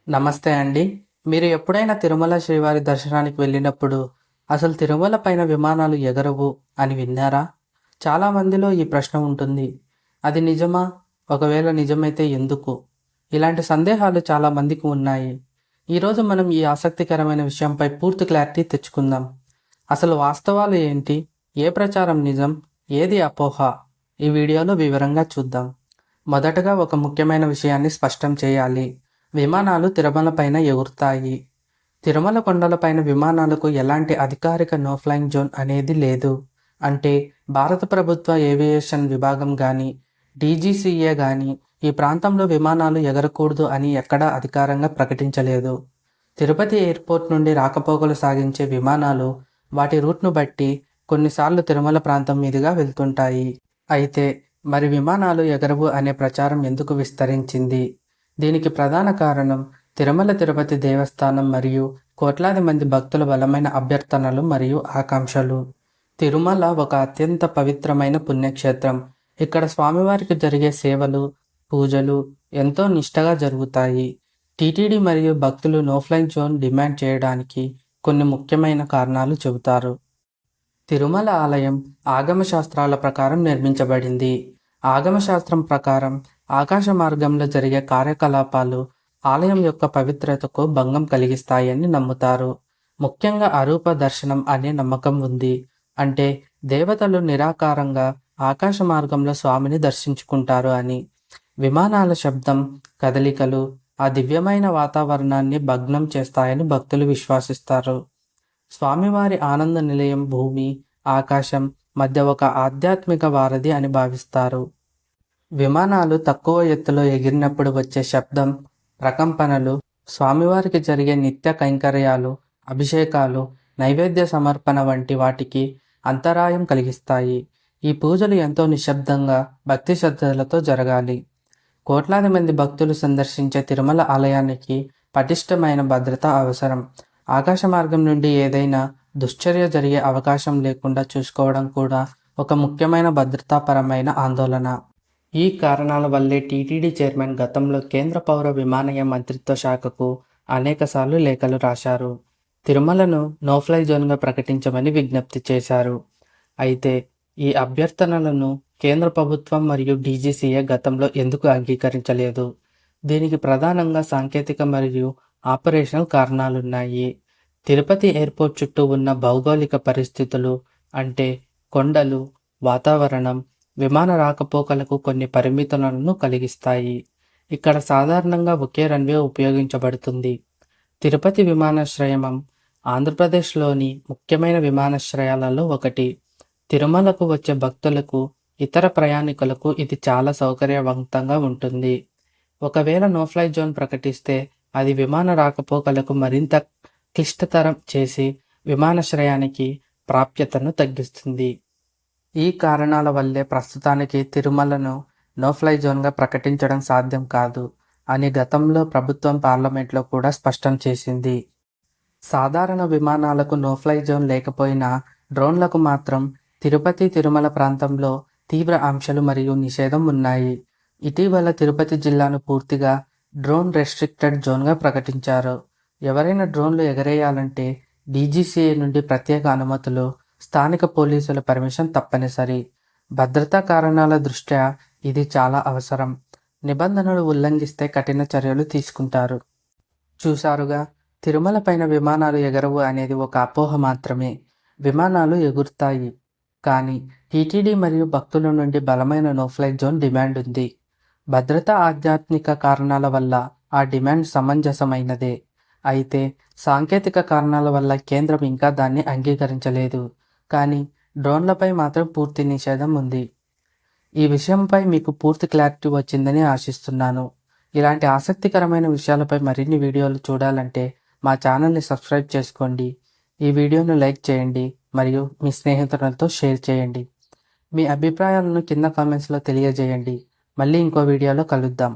నమస్తే అండి. మీరు ఎప్పుడైనా తిరుమల శ్రీవారి దర్శనానికి వెళ్ళినప్పుడు అసలు తిరుమల పైన విమానాలు ఎగరవు అని విన్నారా? చాలా మందిలో ఈ ప్రశ్న ఉంటుంది. అది నిజమా? ఒకవేళ నిజమైతే ఎందుకు? ఇలాంటి సందేహాలు చాలా మందికి ఉన్నాయి. ఈరోజు మనం ఈ ఆసక్తికరమైన విషయంపై పూర్తి క్లారిటీ తెచ్చుకుందాం. అసలు వాస్తవాలు ఏంటి? ఏ ప్రచారం నిజం? ఏది అపోహ? ఈ వీడియోలో వివరంగా చూద్దాం. మొదటగా ఒక ముఖ్యమైన విషయాన్ని స్పష్టం చేయాలి. విమానాలు తిరుమల పైన ఎగురుతాయి. తిరుమల కొండలపైన విమానాలకు ఎలాంటి అధికారిక నో ఫ్లయింగ్ జోన్ అనేది లేదు. అంటే భారత ప్రభుత్వ ఏవియేషన్ విభాగం కానీ డీజీసీఏ కానీ ఈ ప్రాంతంలో విమానాలు ఎగరకూడదు అని ఎక్కడా అధికారంగా ప్రకటించలేదు. తిరుపతి ఎయిర్పోర్ట్ నుండి రాకపోకలు సాగించే విమానాలు వాటి రూట్ను బట్టి కొన్నిసార్లు తిరుమల ప్రాంతం మీదుగా వెళ్తుంటాయి. అయితే మరి విమానాలు ఎగరవు అనే ప్రచారం ఎందుకు విస్తరించింది? దీనికి ప్రధాన కారణం తిరుమల తిరుపతి దేవస్థానం మరియు కోట్లాది మంది భక్తుల బలమైన అభ్యర్థనలు మరియు ఆకాంక్షలు. తిరుమల ఒక అత్యంత పవిత్రమైన పుణ్యక్షేత్రం. ఇక్కడ స్వామివారికి జరిగే సేవలు, పూజలు ఎంతో నిష్టగా జరుగుతాయి. టీటీడీ మరియు భక్తులు నో ఫ్లయింగ్ జోన్ డిమాండ్ చేయడానికి కొన్ని ముఖ్యమైన కారణాలు చెబుతారు. తిరుమల ఆలయం ఆగమ శాస్త్రాల ప్రకారం నిర్మించబడింది. ఆగమ శాస్త్రం ప్రకారం ఆకాశ మార్గంలో జరిగే కార్యకలాపాలు ఆలయం యొక్క పవిత్రతకు భంగం కలిగిస్తాయని నమ్ముతారు. ముఖ్యంగా అరూప దర్శనం అనే నమ్మకం ఉంది. అంటే దేవతలు నిరాకారంగా ఆకాశ మార్గంలో స్వామిని దర్శించుకుంటారు అని. విమానాల శబ్దం, కదలికలు ఆ దివ్యమైన వాతావరణాన్ని భగ్నం చేస్తాయని భక్తులు విశ్వసిస్తారు. స్వామివారి ఆనంద నిలయం భూమి, ఆకాశం మధ్య ఒక ఆధ్యాత్మిక వారధి అని భావిస్తారు. విమానాలు తక్కువ ఎత్తులో ఎగిరినప్పుడు వచ్చే శబ్దం, ప్రకంపనలు స్వామివారికి జరిగే నిత్య కైంకర్యాలు, అభిషేకాలు, నైవేద్య సమర్పణ వంటి వాటికి అంతరాయం కలిగిస్తాయి. ఈ పూజలు ఎంతో నిశ్శబ్దంగా, భక్తి శ్రద్ధలతో జరగాలి. కోట్లాది మంది భక్తులు సందర్శించే తిరుమల ఆలయానికి పటిష్టమైన భద్రత అవసరం. ఆకాశ మార్గం నుండి ఏదైనా దుశ్చర్య జరిగే అవకాశం లేకుండా చూసుకోవడం కూడా ఒక ముఖ్యమైన భద్రతాపరమైన ఆందోళన. ఈ కారణాల వల్లే టీటీడీ చైర్మన్ గతంలో కేంద్ర పౌర విమానయాన మంత్రిత్వ శాఖకు అనేకసార్లు లేఖలు రాశారు. తిరుమలను నో ఫ్లై జోన్గా ప్రకటించమని విజ్ఞప్తి చేశారు. అయితే ఈ అభ్యర్థనలను కేంద్ర ప్రభుత్వం మరియు డీజీసీఏ గతంలో ఎందుకు అంగీకరించలేదు? దీనికి ప్రధానంగా సాంకేతిక మరియు ఆపరేషనల్ కారణాలున్నాయి. తిరుపతి ఎయిర్పోర్ట్ చుట్టూ ఉన్న భౌగోళిక పరిస్థితులు, అంటే కొండలు, వాతావరణం విమాన రాకపోకలకు కొన్ని పరిమితులను కలిగిస్తాయి. ఇక్కడ సాధారణంగా ఒకే రన్వే ఉపయోగించబడుతుంది. తిరుపతి విమానాశ్రయం ఆంధ్రప్రదేశ్లోని ముఖ్యమైన విమానాశ్రయాలలో ఒకటి. తిరుమలకు వచ్చే భక్తులకు, ఇతర ప్రయాణికులకు ఇది చాలా సౌకర్యవంతంగా ఉంటుంది. ఒకవేళ నో ఫ్లై జోన్ ప్రకటిస్తే అది విమాన రాకపోకలకు మరింత క్లిష్టతరం చేసి విమానాశ్రయానికి ప్రాప్యతను తగ్గిస్తుంది. ఈ కారణాల వల్లే ప్రస్తుతానికి తిరుమలను నో ఫ్లై జోన్గా ప్రకటించడం సాధ్యం కాదు అని గతంలో ప్రభుత్వం పార్లమెంట్లో కూడా స్పష్టం చేసింది. సాధారణ విమానాలకు నో ఫ్లై జోన్ లేకపోయినా డ్రోన్లకు మాత్రం తిరుపతి, తిరుమల ప్రాంతంలో తీవ్ర ఆంక్షలు మరియు నిషేధం ఉన్నాయి. ఇటీవల తిరుపతి జిల్లాను పూర్తిగా డ్రోన్ రెస్ట్రిక్టెడ్ జోన్గా ప్రకటించారు. ఎవరైనా డ్రోన్లు ఎగరేయాలంటే డీజీసీఏ నుండి ప్రత్యేక అనుమతులు, స్థానిక పోలీసుల పర్మిషన్ తప్పనిసరి. భద్రతా కారణాల దృష్ట్యా ఇది చాలా అవసరం. నిబంధనలు ఉల్లంఘిస్తే కఠిన చర్యలు తీసుకుంటారు. చూశారుగా, తిరుమల పైన విమానాలు ఎగరవు అనేది ఒక అపోహ మాత్రమే. విమానాలు ఎగురుతాయి, కానీ టీటీడీ మరియు భక్తుల నుండి బలమైన నో ఫ్లై జోన్ డిమాండ్ ఉంది. భద్రతా, ఆధ్యాత్మిక కారణాల వల్ల ఆ డిమాండ్ సమంజసమైనదే. అయితే సాంకేతిక కారణాల వల్ల కేంద్రం ఇంకా దాన్ని అంగీకరించలేదు. కానీ డ్రోన్లపై మాత్రం పూర్తి నిషేధం ఉంది. ఈ విషయంపై మీకు పూర్తి క్లారిటీ వచ్చిందని ఆశిస్తున్నాను. ఇలాంటి ఆసక్తికరమైన విషయాలపై మరిన్ని వీడియోలు చూడాలంటే మా ఛానల్ని సబ్స్క్రైబ్ చేసుకోండి. ఈ వీడియోను లైక్ చేయండి మరియు మీ స్నేహితులతో షేర్ చేయండి. మీ అభిప్రాయాలను కింద కామెంట్స్లో తెలియజేయండి. మళ్ళీ ఇంకో వీడియోలో కలుద్దాం.